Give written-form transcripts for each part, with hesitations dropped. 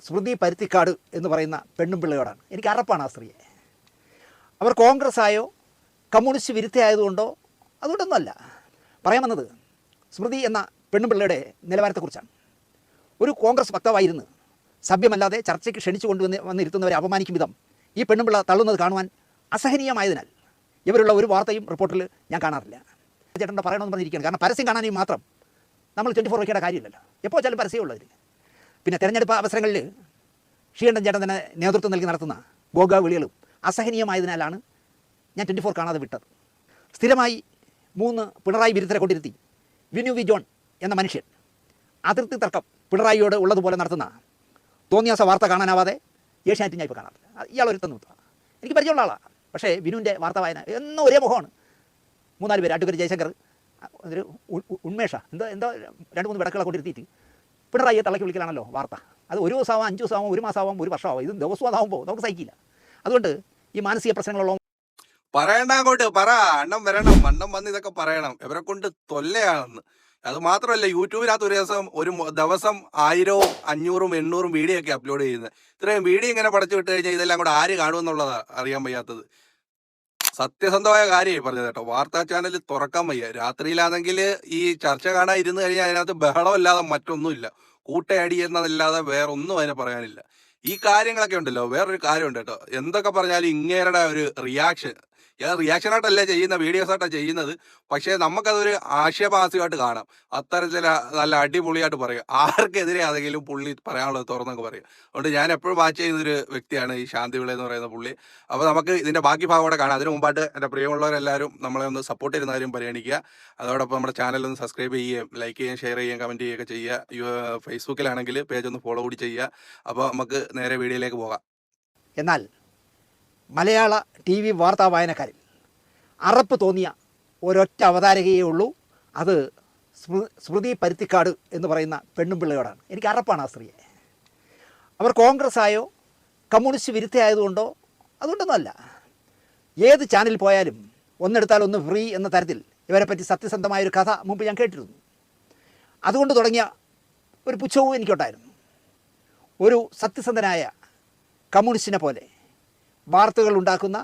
സ്മൃതി പരുത്തിക്കാട് എന്ന് പറയുന്ന പെണ്ണും പിള്ളയോടാണ്. എനിക്ക് അറപ്പാണ് ആ സ്ത്രീയെ. അവർ കോൺഗ്രസ് ആയോ കമ്മ്യൂണിസ്റ്റ് വിരുദ്ധയായതുകൊണ്ടോ അതുകൊണ്ടൊന്നുമല്ല. പറയാൻ വന്നത് സ്മൃതി എന്ന പെണ്ണും പിള്ളയുടെ നിലവാരത്തെക്കുറിച്ചാണ്. ഒരു കോൺഗ്രസ് വക്താവായിരുന്നു സഭ്യമല്ലാതെ ചർച്ചയ്ക്ക് ക്ഷണിച്ചു വന്നിരുത്തുന്നവരെ അപമാനിക്കും വിധം ഈ പെണ്ണുപിള്ള തള്ളുന്നത് കാണുവാൻ അസഹനീയമായതിനാൽ ഇവരുള്ള ഒരു വാർത്തയും റിപ്പോർട്ടിൽ ഞാൻ കാണാറില്ല. ചേട്ടൻ്റെ പറയണമെന്ന് പറഞ്ഞിരിക്കുകയാണ്. കാരണം പരസ്യം കാണാനും മാത്രം നമ്മൾ 24 വയ്ക്കേണ്ട കാര്യമില്ലല്ലോ. എപ്പോൾ വെച്ചാലും പരസ്യമുള്ളതിൽ. പിന്നെ തെരഞ്ഞെടുപ്പ് അവസരങ്ങളിൽ ഷീകണ്ഠൻ ചേട്ടൻ തന്നെ നേതൃത്വം നൽകി നടത്തുന്ന ഗോഗാ വിളികളും അസഹനീയമായതിനാലാണ് ഞാൻ 24 കാണാതെ വിട്ടത്. സ്ഥിരമായി 3 പിണറായി വിരുദ്ധരെ കൊണ്ടിരുത്തി വിനു വി ജോൺ എന്ന മനുഷ്യൻ അതിർത്തി തർക്കം പിണറായിയോട് ഉള്ളതുപോലെ നടത്തുന്ന തോന്നിയാസ വാർത്ത കാണാനാവാതെ ഏഷ്യാനെറ്റ് ഞാൻ ഇപ്പോൾ കാണാറില്ല. ഇയാളൊരുത്തം നിർത്തുക. എനിക്ക് പരിചയമുള്ള ആളാണ്. പക്ഷേ വിനുവിൻ്റെ വാർത്ത വായന എന്നും ഒരേ മുഖമാണ്. 3-4 പേര്, അഡ്വക്കേറ്റ് ജയശങ്കർ, ഒരു ഉന്മേഷ, എന്തോ 2-3 വിടക്കുകളെ കൊണ്ടിരുത്തിയിട്ട് പിണറായിയെ തള്ളക്കി വിളിക്കലാണല്ലോ വാർത്ത. അത് 1 ദിവസമാവും, 5 ദിവസമാവും, 1 മാസമാവും, 1 വർഷമാവും. ഇത് ദിവസവും അതാവുമ്പോൾ നമുക്ക് സഹിക്കില്ല. അതുകൊണ്ട് ഈ മാനസിക പ്രശ്നങ്ങളുള്ള പറയണ്ട, അങ്ങോട്ട് പറ. അണ്ണം വരണം, അണ്ണം വന്ന് ഇതൊക്കെ പറയണം. ഇവരെ കൊണ്ട് തൊല്ലയാണെന്ന്. അത് മാത്രമല്ല, യൂട്യൂബിനകത്ത് ഒരു ദിവസം 1000, 500, 800 വീഡിയോ ഒക്കെ അപ്ലോഡ് ചെയ്യുന്നത്. ഇത്രയും വീഡിയോ ഇങ്ങനെ പടച്ചു വിട്ട് കഴിഞ്ഞാൽ ഇതെല്ലാം കൂടെ ആര് കാണുമെന്നുള്ളതാണ് അറിയാൻ വയ്യാത്തത്. സത്യസന്ധമായ കാര്യമായി പറഞ്ഞത് കേട്ടോ. വാർത്താ ചാനൽ തുറക്കാൻ വയ്യ. രാത്രിയിലാണെങ്കിൽ ഈ ചർച്ച കാണാൻ ഇരുന്ന് കഴിഞ്ഞാൽ അതിനകത്ത് ബഹളമല്ലാതെ മറ്റൊന്നുമില്ല. കൂട്ടയടി എന്നതല്ലാതെ വേറൊന്നും അതിനെ പറയാനില്ല. ഈ കാര്യങ്ങളൊക്കെ ഉണ്ടല്ലോ. വേറൊരു കാര്യമുണ്ട് കേട്ടോ. എന്തൊക്കെ പറഞ്ഞാലും ഇങ്ങേരുടെ ഒരു റിയാക്ഷനായിട്ടല്ല ചെയ്യുന്ന, വീഡിയോസായിട്ടാണ് ചെയ്യുന്നത്. പക്ഷേ നമുക്കതൊരു ആക്ഷേപഹാസ്യമായിട്ട് കാണാം. അത്തരത്തിൽ നല്ല അടിപൊളിയായിട്ട് പറയും. ആർക്കെതിരെ ആണെങ്കിലും പുള്ളി പറയാനുള്ളത് തുറന്നൊക്കെ പറയും. അതുകൊണ്ട് ഞാൻ എപ്പോഴും വാച്ച് ചെയ്യുന്നൊരു വ്യക്തിയാണ് ഈ ശാന്തിവിള എന്ന് പറയുന്ന പുള്ളി. അപ്പോൾ നമുക്ക് ഇതിൻ്റെ ബാക്കി ഭാഗം കാണാം. അതിന് മുമ്പായിട്ട് എൻ്റെ പ്രിയമുള്ളവരെല്ലാവരും നമ്മളെ ഒന്ന് സപ്പോർട്ട് ചെയ്യുന്ന കാര്യം പരിഗണിക്കുക. അതോടൊപ്പം നമ്മുടെ ചാനലൊന്ന് സബ്സ്ക്രൈബ് ചെയ്യുകയും ലൈക്ക് ചെയ്യുകയും ഷെയർ ചെയ്യുകയും കമൻറ്റ് ചെയ്യുകയൊക്കെ ചെയ്യുക. ഫേസ്ബുക്കിലാണെങ്കിൽ പേജ് ഒന്ന് ഫോളോ കൂടി ചെയ്യുക. അപ്പോൾ നമുക്ക് നേരെ വീഡിയോയിലേക്ക് പോകാം. എന്നാൽ മലയാള TV വാർത്താ വായനക്കാരിൽ അറപ്പ് തോന്നിയ ഒരൊറ്റ അവതാരകയേ ഉള്ളൂ. അത് സ്മൃതി പരുത്തിക്കാട് എന്ന് പറയുന്ന പെണ്ണും പിള്ളയോടാണ്. എനിക്ക് അറപ്പാണ് ആ സ്ത്രീയെ. അവർ കോൺഗ്രസ് ആയോ കമ്മ്യൂണിസ്റ്റ് വിരുദ്ധയായതുകൊണ്ടോ അതുകൊണ്ടൊന്നുമല്ല. ഏത് ചാനലിൽ പോയാലും ഒന്നെടുത്താൽ ഒന്ന് ഫ്രീ എന്ന തരത്തിൽ ഇവരെപ്പറ്റി സത്യസന്ധമായൊരു കഥ മുമ്പ് ഞാൻ കേട്ടിരുന്നു. അതുകൊണ്ട് തുടങ്ങിയ ഒരു പുച്ഛവും എനിക്കുണ്ടായിരുന്നു. ഒരു സത്യസന്ധനായ കമ്മ്യൂണിസ്റ്റിനെ പോലെ വാർത്തകൾ ഉണ്ടാക്കുന്ന,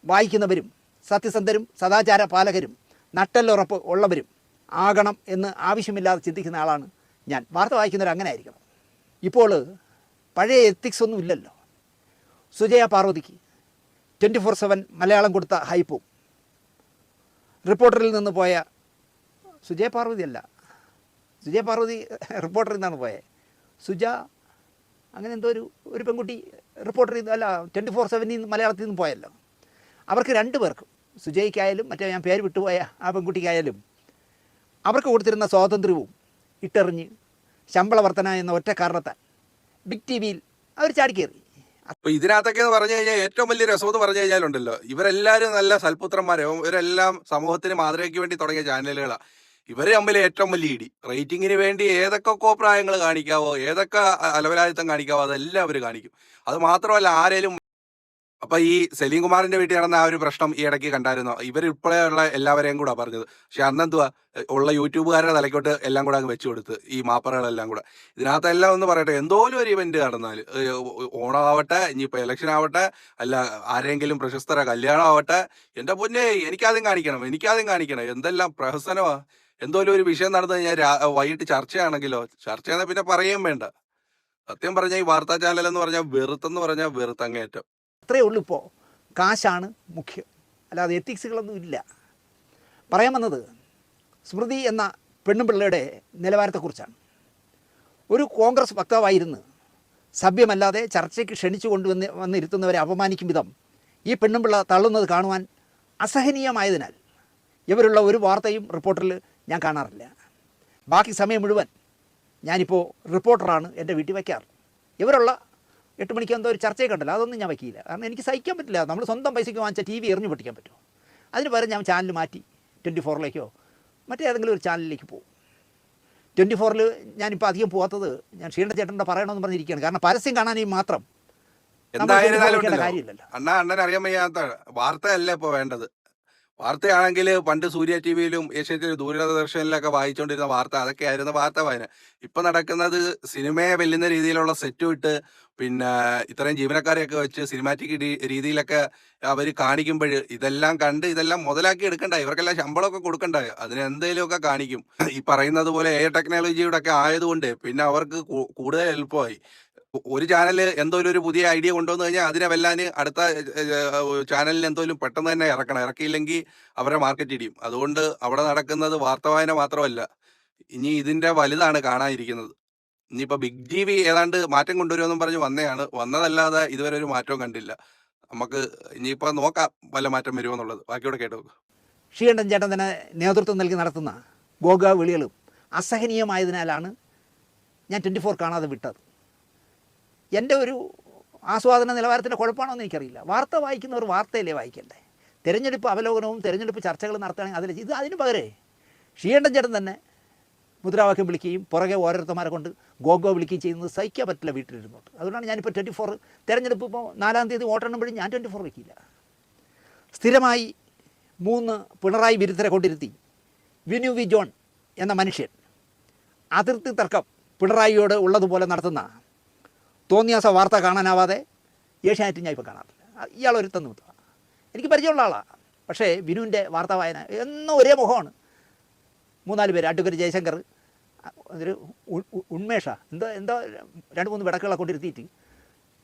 വായിക്കുന്നവരും സത്യസന്ധരും സദാചാര പാലകരും നട്ടെല്ലുറപ്പ് ഉള്ളവരും ആകണം എന്ന് ആവശ്യമില്ലാതെ ചിന്തിക്കുന്ന ആളാണ് ഞാൻ. വാർത്ത വായിക്കുന്നവർ അങ്ങനെ ആയിരിക്കണം. ഇപ്പോൾ പഴയ എത്തിക്സ് ഒന്നും ഇല്ലല്ലോ. സുജയ പാർവതിക്ക് 24/7 മലയാളം കൊടുത്ത ഹൈപ്പും, റിപ്പോർട്ടറിൽ നിന്ന് പോയ സുജയ പാർവതി റിപ്പോർട്ടറിൽ നിന്നാണ് പോയത്. സുജ അങ്ങനെ എന്തോ ഒരു പെൺകുട്ടി റിപ്പോർട്ടറിൽ നിന്ന്, അല്ല 24/7 മലയാളത്തിൽ നിന്ന് പോയല്ലോ. അവർക്ക് 2 പേർക്കും, സുജയ്ക്കായാലും മറ്റേ ഞാൻ പേര് വിട്ടുപോയ ആ പെൺകുട്ടിക്കായാലും, അവർക്ക് കൊടുത്തിരുന്ന സ്വാതന്ത്ര്യവും ഇട്ടെറിഞ്ഞ് ശമ്പള വർധന എന്ന ഒറ്റ കാരണത്താൽ ബിഗ് TV-യിൽ അവർ ചാടിക്കേറി. അപ്പൊ ഇതിനകത്തൊക്കെ എന്ന് പറഞ്ഞു കഴിഞ്ഞാൽ ഏറ്റവും വലിയ രസം എന്ന് പറഞ്ഞു കഴിഞ്ഞാലുണ്ടല്ലോ, ഇവരെല്ലാവരും നല്ല സൽപുത്രന്മാരാവും. ഇവരെല്ലാം സമൂഹത്തിന് മാതൃകയ്ക്ക് വേണ്ടി തുടങ്ങിയ ചാനലുകളാണ്. ഇവര് തമ്മിൽ ഏറ്റവും വലിയ ഇടി. റേറ്റിങ്ങിന് വേണ്ടി ഏതൊക്കെ കോപ്രായങ്ങൾ കാണിക്കാവോ, ഏതൊക്കെ അലവലാദിത്തം കാണിക്കാവോ, അതെല്ലാം അവർ കാണിക്കും. അത് മാത്രമല്ല ആരേലും. അപ്പൊ ഈ സലീം കുമാറിന്റെ വീട്ടിൽ നടന്ന ആ ഒരു പ്രശ്നം ഈ ഇടയ്ക്ക് കണ്ടായിരുന്നു. ഇവരുൾപ്പെടെയുള്ള എല്ലാവരെയും കൂടെ പറഞ്ഞത്. പക്ഷെ അന്നെന്തുവാ ഉള്ള യൂട്യൂബുകാരുടെ തലയ്ക്കോട്ട് എല്ലാം കൂടെ അങ്ങ് വെച്ചു കൊടുത്ത്, ഈ മാപ്പറകളെല്ലാം കൂടെ. ഇതിനകത്തെല്ലാം ഒന്ന് പറയട്ടെ, എന്തോലും ഒരു ഇവന്റ് നടന്നാൽ, ഓണമാവട്ടെ, ഇനിയിപ്പോൾ ഇലക്ഷൻ ആവട്ടെ, അല്ല ആരെങ്കിലും പ്രശസ്തര കല്യാണം ആവട്ടെ, എൻ്റെ പൊന്നെ എനിക്കാദ്യം കാണിക്കണം. എന്തെല്ലാം പ്രഹസനമാ. എന്തോലും ഒരു വിഷയം നടന്നു കഴിഞ്ഞാൽ വൈകിട്ട് ചർച്ചയാണെങ്കിലോ, ചർച്ചയാണെങ്കിൽ പിന്നെ പറയുകയും വേണ്ട. സത്യം പറഞ്ഞാൽ ഈ വാർത്താ ചാനൽ എന്ന് പറഞ്ഞാൽ വെറുത്തങ്ങേറ്റം. അത്രയേ ഉള്ളൂ. ഇപ്പോൾ കാശാണ് മുഖ്യം, അല്ലാതെ എത്തിക്സുകളൊന്നും ഇല്ല. പറയാൻ വന്നത് സ്മൃതി എന്ന പെണ്ണും പിള്ളയുടെ നിലവാരത്തെക്കുറിച്ചാണ്. ഒരു കോൺഗ്രസ് വക്താവായിരുന്നു സഭ്യമല്ലാതെ ചർച്ചയ്ക്ക് ക്ഷണിച്ചു വന്നിരുത്തുന്നവരെ അപമാനിക്കും വിധം ഈ പെണ്ണും പിള്ള തള്ളുന്നത് കാണുവാൻ അസഹനീയമായതിനാൽ ഇവരുള്ള ഒരു വാർത്തയും റിപ്പോർട്ടറിൽ ഞാൻ കാണാറില്ല. ബാക്കി സമയം മുഴുവൻ ഞാനിപ്പോൾ റിപ്പോർട്ടറാണ് എൻ്റെ വീട്ടിൽ വയ്ക്കാറ്. ഇവരുള്ള 8 മണിക്ക് എന്തോ ഒരു ചർച്ചയൊക്കെ ഉണ്ടല്ലോ, അതൊന്നും ഞാൻ വയ്ക്കില്ല. കാരണം എനിക്ക് സഹിക്കാൻ പറ്റില്ല. നമ്മൾ സ്വന്തം പൈസയ്ക്ക് വാങ്ങിച്ച TV എറിഞ്ഞു പൊട്ടിക്കാൻ പറ്റുമോ? അതിന് പകരം ഞാൻ ചാനൽ മാറ്റി 24-ലേക്കോ മറ്റേതെങ്കിലും ഒരു ചാനലിലേക്ക് പോകും. 24-ൽ ഞാനിപ്പോൾ അധികം പോകാത്തത് ഞാൻ ക്ഷീണ ചേട്ടൻ്റെ പറയണമെന്ന് പറഞ്ഞിരിക്കുകയാണ്. കാരണം പരസ്യം കാണാനും മാത്രം എന്തായാലും കാര്യമില്ലല്ലോ. അണ്ണൻ അറിയാൻ വയ്യാത്ത വാർത്തയല്ല ഇപ്പോൾ വേണ്ടത്. വാർത്തയാണെങ്കിൽ പണ്ട് സൂര്യ ടി വിയിലും ഏഷ്യാനെറ്റ് ദൂരദർശനിലൊക്കെ വായിച്ചുകൊണ്ടിരുന്ന വാർത്ത അതൊക്കെയായിരുന്നു വാർത്ത വായന. ഇപ്പൊ നടക്കുന്നത് സിനിമയെ വെല്ലുന്ന രീതിയിലുള്ള സെറ്റും ഇട്ട് പിന്നെ ഇത്രയും ജീവനക്കാരെയൊക്കെ വെച്ച് സിനിമാറ്റിക് രീതിയിലൊക്കെ അവർ കാണിക്കുമ്പോൾ ഇതെല്ലാം കണ്ട് ഇതെല്ലാം മുതലാക്കി എടുക്കണ്ടായി, ഇവർക്കെല്ലാം ശമ്പളമൊക്കെ കൊടുക്കണ്ടായി, അതിന് എന്തെങ്കിലുമൊക്കെ കാണിക്കും. ഈ പറയുന്നത് പോലെ എ ടെക്നോളജിയുടെ ഒക്കെ ആയതുകൊണ്ട് പിന്നെ അവർക്ക് കൂടുതൽ എളുപ്പമായി. ഒരു ചാനൽ എന്തോലും ഒരു പുതിയ ഐഡിയ കൊണ്ടുവന്നു കഴിഞ്ഞാൽ അതിനെ വെല്ലാൻ അടുത്ത ചാനലിന് എന്തോലും പെട്ടെന്ന് തന്നെ ഇറക്കണം. ഇറക്കിയില്ലെങ്കിൽ അവരെ മാർക്കറ്റ് ഇടിയും. അതുകൊണ്ട് അവിടെ നടക്കുന്നത് വാർത്ത വായന മാത്രമല്ല, ഇനി ഇതിന്റെ വലുതാണ് കാണാനിരിക്കുന്നത്. ഇനിയിപ്പോ ബിഗ് ടി വി ഏതാണ്ട് മാറ്റം കൊണ്ടുവരുമെന്നും പറഞ്ഞ് വന്നതല്ലാതെ ഇതുവരെ ഒരു മാറ്റവും കണ്ടില്ല. നമുക്ക് ഇനിയിപ്പോ നോക്കാം വല്ല മാറ്റം വരുമോ എന്നുള്ളത്. ബാക്കിയോടെ കേട്ടോ. ശ്രീകണ്ഠൻ ചേട്ടൻ തന്നെ നേതൃത്വം നൽകി നടത്തുന്ന ഗോഗ വിളികളും അസഹനീയമായതിനാലാണ് ഞാൻ 24 കാണാതെ വിട്ടത്. എൻ്റെ ഒരു ആസ്വാദന നിലവാരത്തിൻ്റെ കുഴപ്പമാണോ എന്ന് എനിക്കറിയില്ല. വാർത്ത വായിക്കുന്നവർ വാർത്തയല്ലേ വായിക്കണ്ടേ? തിരഞ്ഞെടുപ്പ് അവലോകനവും തിരഞ്ഞെടുപ്പ് ചർച്ചകളും നടത്തുകയാണെങ്കിൽ അതിൽ അതിന് പകരേ ശ്രീകണ്ഠൻ ചേട്ടൻ തന്നെ മുദ്രാവാക്യം വിളിക്കുകയും പുറകെ ഓരോരുത്തന്മാരെ കൊണ്ട് ഗോഗോ വിളിക്കുകയും ചെയ്യുന്നത് സഹിക്കാൻ പറ്റില്ല വീട്ടിലിരുന്നോട്ട്. അതുകൊണ്ടാണ് ഞാനിപ്പോൾ 24 തിരഞ്ഞെടുപ്പ് ഇപ്പോൾ 4-ാം തീയതി വോട്ടെണ്ണുമ്പോഴും ഞാൻ 24 വയ്ക്കില്ല. സ്ഥിരമായി 3 പിണറായി വിരുദ്ധരെ കൊണ്ടിരുത്തി വിനു വി ജോൺ എന്ന മനുഷ്യൻ അതിർത്തി തർക്കം പിണറായിയോട് ഉള്ളതുപോലെ നടത്തുന്ന തോന്നിയാസ വാർത്ത കാണാനാവാതെ ഏഷ്യാനെറ്റ് ഞാൻ ഇപ്പോൾ കാണാറില്ല. ഇയാളൊരുത്തം നിമിത്തമാണ്. എനിക്ക് പരിചയമുള്ള ആളാണ്. പക്ഷേ വിനുവിൻ്റെ വാർത്താ വായന എന്നും ഒരേ മുഖമാണ്. 3-4 പേര്, അഡ്വക്കേറ്റ് ജയശങ്കർ, ഒരു ഉന്മേഷ എന്തോ 2-3 വിടക്കുകളെ കൊണ്ടിരുത്തിയിട്ട്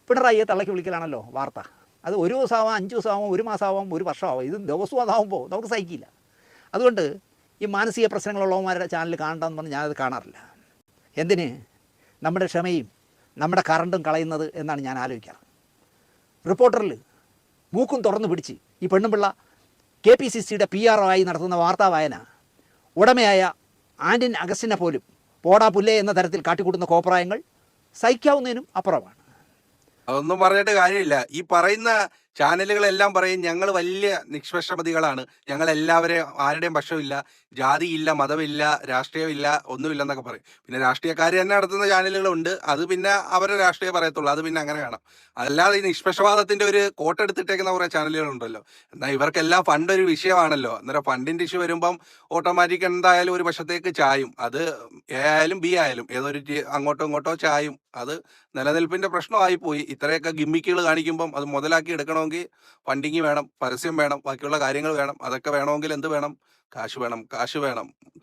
പിണറായിയെ തള്ളക്കി വിളിക്കലാണല്ലോ വാർത്ത. അത് 1 ദിവസമാവാം, 5 ദിവസമാവാം, 1 മാസമാവാം, 1 വർഷമാവാം. ഇത് ദിവസവും അതാവുമ്പോൾ നമുക്ക് സഹിക്കില്ല. അതുകൊണ്ട് ഈ മാനസിക പ്രശ്നങ്ങളുള്ളവന്മാരുടെ ചാനൽ കാണണ്ടെന്ന് പറഞ്ഞ് ഞാനത് കാണാറില്ല. എന്തിന് നമ്മുടെ ക്ഷമയും നമ്മുടെ കറണ്ടും കളയുന്നത് എന്നാണ് ഞാൻ ആലോചിക്കാറ്. റിപ്പോർട്ടറിൽ മൂക്കും തുറന്നു പിടിച്ച് ഈ പെണ്ണുപിള്ള KPCCയുടെ PR ആയി നടത്തുന്ന വാർത്താ വായന ഉടമയായ ആൻറ്റിൻ അഗസ്റ്റിനെ പോലും പോടാ പുല്ലേ എന്ന തരത്തിൽ കാട്ടിക്കൂട്ടുന്ന കോപ്രായങ്ങൾ സഹിക്കാവുന്നതിനും അപ്പുറമാണ്. അതൊന്നും പറഞ്ഞിട്ട് കാര്യമില്ല. ഈ പറയുന്ന ചാനലുകളെല്ലാം പറയും ഞങ്ങൾ വലിയ നിഷ്പക്ഷമതികളാണ്, ഞങ്ങൾ എല്ലാവരെയും ആരുടെയും പക്ഷമില്ല, ജാതിയില്ല, മതമില്ല, രാഷ്ട്രീയമില്ല, ഒന്നുമില്ലെന്നൊക്കെ പറയും. പിന്നെ രാഷ്ട്രീയക്കാർ തന്നെ നടത്തുന്ന ചാനലുകളുണ്ട്, അത് പിന്നെ അവരുടെ രാഷ്ട്രീയം പറയത്തുള്ളൂ, അത് പിന്നെ അങ്ങനെ കാണാം. അല്ലാതെ ഈ നിഷ്പക്ഷപാതത്തിന്റെ ഒരു കോട്ടെടുത്തിട്ടേക്കുന്ന കുറേ ചാനലുകളുണ്ടല്ലോ. എന്നാൽ ഇവർക്കെല്ലാം ഫണ്ട് ഒരു വിഷയമാണല്ലോ. അന്നേരം ഫണ്ടിന്റെ ഇഷ്യൂ വരുമ്പം ഓട്ടോമാറ്റിക് എന്തായാലും ഒരു വശത്തേക്ക് ചായും. അത് എ ആയാലും ബി ആയാലും ഏതൊരു അങ്ങോട്ടോ ഇങ്ങോട്ടോ ചായും. അത് നിലനിൽപ്പിന്റെ പ്രശ്നമായി പോയി. ഇത്രയൊക്കെ ഗിമ്മിക്കുകൾ കാണിക്കുമ്പം അത് മുതലാക്കി എടുക്കണമെങ്കിൽ ഫണ്ടിങ് വേണം, പരസ്യം വേണം, ബാക്കിയുള്ള കാര്യങ്ങൾ വേണം. അതൊക്കെ വേണമെങ്കിൽ എന്ത് വേണം? കാശ് വേണം.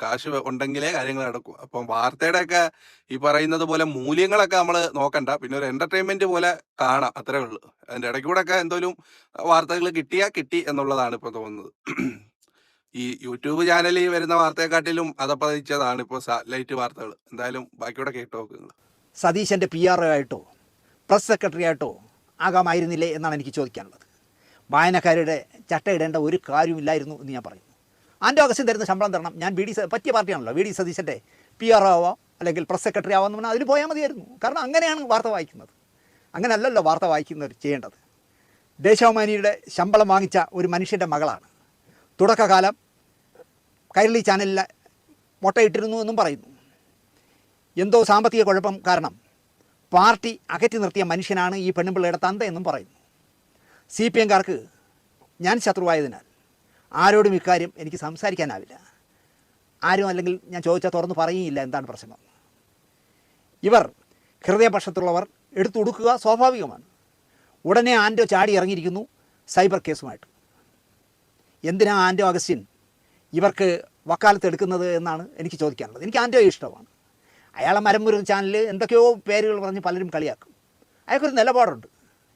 കാശ് ഉണ്ടെങ്കിലേ കാര്യങ്ങൾ നടക്കും. അപ്പം വാർത്തയുടെ ഒക്കെ ഈ പറയുന്നത് പോലെ മൂല്യങ്ങളൊക്കെ നമ്മൾ നോക്കണ്ട, പിന്നെ ഒരു എന്റർടൈൻമെന്റ് പോലെ കാണാം, അത്രേ ഉള്ളൂ. അതിന്റെ ഇടയ്ക്ക് കൂടെ ഒക്കെ എന്തോലും വാർത്തകൾ കിട്ടി എന്നുള്ളതാണ് ഇപ്പൊ തോന്നുന്നത്. ഈ യൂട്യൂബ് ചാനലിൽ വരുന്ന വാർത്തയെക്കാട്ടിലും അതപ്പതിച്ചതാണ് ഇപ്പോൾ സാറ്റലൈറ്റ് വാർത്തകൾ. എന്തായാലും ബാക്കിയോടെ കേട്ടോ നിങ്ങൾ. സതീശൻ്റെ PR ആയിട്ടോ പ്രസ് സെക്രട്ടറി ആയിട്ടോ ആകാമായിരുന്നില്ലേ എന്നാണ് എനിക്ക് ചോദിക്കാനുള്ളത്. വായനക്കാരുടെ ചട്ടയിടേണ്ട ഒരു കാര്യമില്ലായിരുന്നു എന്ന് ഞാൻ പറയുന്നു. ആൻറ്റോ അഗസ്റ്റിൻ തരുന്ന ശമ്പളം തരണം. ഞാൻ പറ്റിയ പാർട്ടിയാണല്ലോ. VD സതീശൻ്റെ PR ആവാം അല്ലെങ്കിൽ പ്രസ് സെക്രട്ടറി ആവാമെന്ന് പറഞ്ഞാൽ അതിന് പോയാൽ മതിയായിരുന്നു. കാരണം അങ്ങനെയാണ് വാർത്ത വായിക്കുന്നത്. അങ്ങനെയല്ലല്ലോ വാർത്ത വായിക്കുന്നവർ ചെയ്യേണ്ടത്. ദേശാഭിമാനിയുടെ ശമ്പളം വാങ്ങിച്ച ഒരു മനുഷ്യൻ്റെ മകളാണ്. തുടക്കകാലം കൈരളി ചാനലിൽ മുട്ടയിട്ടിരുന്നു എന്നും പറയുന്നു. എന്തോ സാമ്പത്തിക കുഴപ്പം കാരണം പാർട്ടി അകറ്റി നിർത്തിയ മനുഷ്യനാണ് ഈ പെണ്ണുപിള്ളയുടെ തന്ത എന്നും പറയുന്നു. CPMകാർക്ക് ഞാൻ ശത്രുവായതിനാൽ ആരോടും ഇക്കാര്യം എനിക്ക് സംസാരിക്കാനാവില്ല. ആരും അല്ലെങ്കിൽ ഞാൻ ചോദിച്ചാൽ തുറന്ന് പറയുകയില്ല എന്താണ് പ്രശ്നം. ഇവർ ഹൃദയപക്ഷത്തുള്ളവർ എടുത്തു കൊടുക്കുക സ്വാഭാവികമാണ്. ഉടനെ ആൻറ്റോ ചാടി ഇറങ്ങിയിരിക്കുന്നു സൈബർ കേസുമായിട്ട്. എന്തിനാ ആൻറ്റോ അഗസ്റ്റിൻ ഇവർക്ക് വക്കാലത്ത് എടുക്കുന്നത് എന്നാണ് എനിക്ക് ചോദിക്കാനുള്ളത്. എനിക്ക് ആൻറ്റോയെ ഇഷ്ടമാണ്. അയാളെ മരമുറി ചാനൽ എന്തൊക്കെയോ പേരുകൾ പറഞ്ഞ് പലരും കളിയാക്കും. അയാൾക്കൊരു നിലപാടുണ്ട്,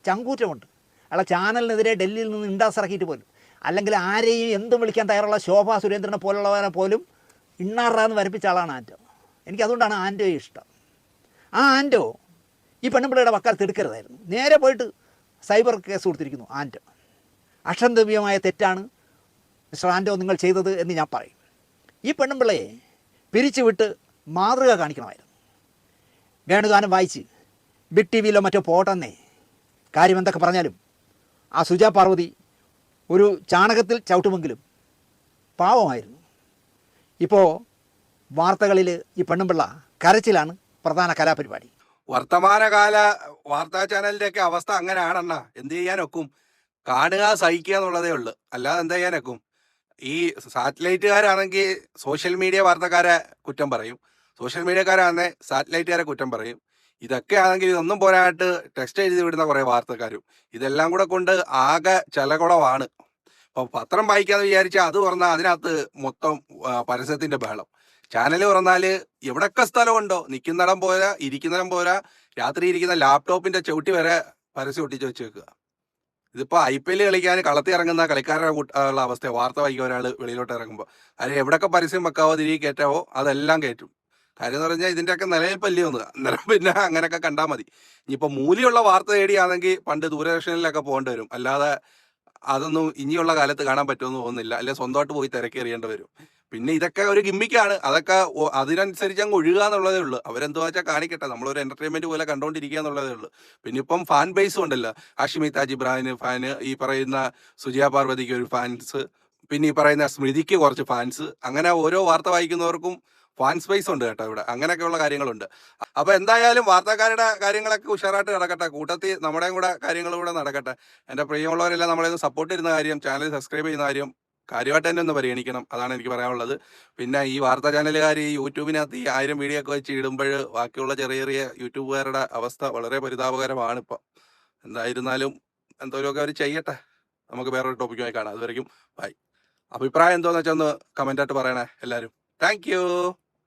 ചങ്കൂറ്റമുണ്ട്. അയാളെ ചാനലിനെതിരെ ഡൽഹിയിൽ നിന്ന് ഇണ്ടാസിറക്കിയിട്ട് പോലും, അല്ലെങ്കിൽ ആരെയും എന്തും വിളിക്കാൻ തയ്യാറുള്ള ശോഭാ സുരേന്ദ്രനെ പോലുള്ളവരെ പോലും ഇണ്ണാറാന്ന് വരപ്പിച്ച ആളാണ് ആൻറ്റോ. എനിക്കതുകൊണ്ടാണ് ആൻറ്റോയെ ഇഷ്ടം. ആ ആൻറ്റോ ഈ പെണ്ണുപിള്ളയുടെ വക്കാലത്ത് എടുക്കരുതായിരുന്നു. നേരെ പോയിട്ട് സൈബർ കേസ് കൊടുത്തിരിക്കുന്നു ആൻറ്റോ. അക്ഷന്തവ്യമായ തെറ്റാണ് മിസ്റ്റർ ആൻറ്റോ നിങ്ങൾ ചെയ്തത് എന്ന് ഞാൻ പറയും. ഈ പെണ്ണുപിള്ളയെ പിരിച്ചുവിട്ട് മാതൃക കാണിക്കണമായിരുന്നു. വേണുഗാനം വായിച്ച് ബിഗ് TVയിലോ മറ്റോ പോട്ടെന്നേ. കാര്യം എന്തൊക്കെ പറഞ്ഞാലും ആ സുജാ പാർവതി ഒരു ചാണകത്തിൽ ചവിട്ടുമെങ്കിലും പാവമായിരുന്നു. ഇപ്പോൾ വാർത്തകളിൽ ഈ പെണ്ണുപിള്ള കരച്ചിലാണ് പ്രധാന കലാപരിപാടി. വർത്തമാനകാല വാർത്താ ചാനലിൻ്റെയൊക്കെ അവസ്ഥ അങ്ങനെയാണെന്നാ. എന്ത് ചെയ്യാനൊക്കും? കാണുക, സഹിക്കുക എന്നുള്ളതേ ഉള്ളൂ. അല്ലാതെ എന്ത് ചെയ്യാനൊക്കും? ഈ സാറ്റലൈറ്റുകാരാണെങ്കിൽ സോഷ്യൽ മീഡിയ വാർത്തക്കാരെ കുറ്റം പറയും, സോഷ്യൽ മീഡിയക്കാരാണെങ്കിൽ സാറ്റലൈറ്റുകാരെ കുറ്റം പറയും. ഇതൊക്കെ ആണെങ്കിൽ ഇതൊന്നും പോരായിട്ട് ടെക്സ്റ്റ് എഴുതി വിടുന്ന കുറേ വാർത്തക്കാരും, ഇതെല്ലാം കൂടെ കൊണ്ട് ആകെ ചലകുളവാണ്. അപ്പോൾ പത്രം വായിക്കാന്ന് വിചാരിച്ചാൽ അത് തുറന്നാൽ അതിനകത്ത് മൊത്തം പരസ്യത്തിന്റെ ബഹളം. ചാനൽ തുറന്നാൽ എവിടൊക്കെ സ്ഥലമുണ്ടോ, നിൽക്കുന്നിടം പോരാ, ഇരിക്കുന്നിടം പോരാ, രാത്രി ഇരിക്കുന്ന ലാപ്ടോപ്പിന്റെ ചവിട്ടി വരെ പരസ്യം ഒട്ടിച്ച് വെച്ചേക്കുക. ഇതിപ്പോൾ IPL കളിക്കാൻ കളത്തിൽ ഇറങ്ങുന്ന കളിക്കാരുടെ ഉള്ള അവസ്ഥ. വാർത്ത വായിക്കുക ഒരാൾ വെളിയിലോട്ട് ഇറങ്ങുമ്പോൾ അതിന് എവിടെയൊക്കെ പരസ്യം വെക്കാവോ, തിരികെ കയറ്റാവോ അതെല്ലാം കയറ്റും. കാര്യം എന്ന് പറഞ്ഞാൽ ഇതിൻ്റെയൊക്കെ നിലനിൽപ്പല്ലേ ഒന്ന്, അന്നേരം പിന്നെ അങ്ങനെയൊക്കെ കണ്ടാൽ മതി. ഇനിയിപ്പോൾ മൂല്യമുള്ള വാർത്ത തേടിയാണെങ്കിൽ പണ്ട് ദൂരദർശനിലൊക്കെ പോകേണ്ടി വരും, അല്ലാതെ അതൊന്നും ഇനിയുള്ള കാലത്ത് കാണാൻ പറ്റുമെന്ന് തോന്നുന്നില്ല. അല്ലെ സ്വന്തമായിട്ട് പോയി തിരക്കേറിയേണ്ടി വരും. പിന്നെ ഇതൊക്കെ ഒരു ഗിമ്മിക്കാണ്, അതൊക്കെ അതിനനുസരിച്ച് അങ്ങ് ഒഴുകുക എന്നുള്ളതേ ഉള്ളൂ. അവരെന്തുവാ വെച്ചാൽ കാണിക്കട്ടെ, നമ്മളൊരു എന്റർടൈൻമെന്റ് പോലെ കണ്ടുകൊണ്ടിരിക്കുക എന്നുള്ളതേ ഉള്ളൂ. പിന്നെ ഇപ്പം ഫാൻ ബേസും ഉണ്ടല്ലോ, ഹാഷിമി താജ് ഇബ്രാഹിന് ഫാന്, ഈ പറയുന്ന സുജിയ പാർവതിക്ക് ഒരു ഫാൻസ്, പിന്നെ ഈ പറയുന്ന സ്മൃതിക്ക് കുറച്ച് ഫാൻസ്, അങ്ങനെ ഓരോ വാർത്ത വായിക്കുന്നവർക്കും ഫാൻ സ്പേസ് ഉണ്ട് കേട്ടോ ഇവിടെ. അങ്ങനെയൊക്കെയുള്ള കാര്യങ്ങളുണ്ട്. അപ്പൊ എന്തായാലും വാർത്താക്കാരുടെ കാര്യങ്ങളൊക്കെ ഉഷാറായിട്ട് നടക്കട്ടെ, കൂട്ടത്തിൽ നമ്മുടെയും കൂടെ കാര്യങ്ങളും കൂടെ നടക്കട്ടെ. എൻ്റെ പ്രിയമുള്ളവരെല്ലാം നമ്മളെ സപ്പോർട്ട് ചെയ്യുന്ന കാര്യം, ചാനൽ സബ്സ്ക്രൈബ് ചെയ്യുന്ന കാര്യം കാര്യമായിട്ട് തന്നെ ഒന്ന് പരിഗണിക്കണം. അതാണ് എനിക്ക് പറയാനുള്ളത്. പിന്നെ ഈ വാർത്താ ചാനലുകാർ ഈ യൂട്യൂബിനകത്ത് ഈ 1000 വീഡിയോ ഒക്കെ വെച്ച് ഇടുമ്പോൾ ബാക്കിയുള്ള ചെറിയ ചെറിയ യൂട്യൂബുകാരുടെ അവസ്ഥ വളരെ പരിതാപകരമാണ് ഇപ്പം. എന്തായിരുന്നാലും എന്തോരമൊക്കെ അവർ ചെയ്യട്ടെ. നമുക്ക് വേറൊരു ടോപ്പിക്കുമായി കാണാം. അതുവരെയും ബൈ. അഭിപ്രായം എന്തോന്ന് വെച്ചാൽ ഒന്ന് കമൻ്റായിട്ട് പറയണേ എല്ലാവരും. Thank you.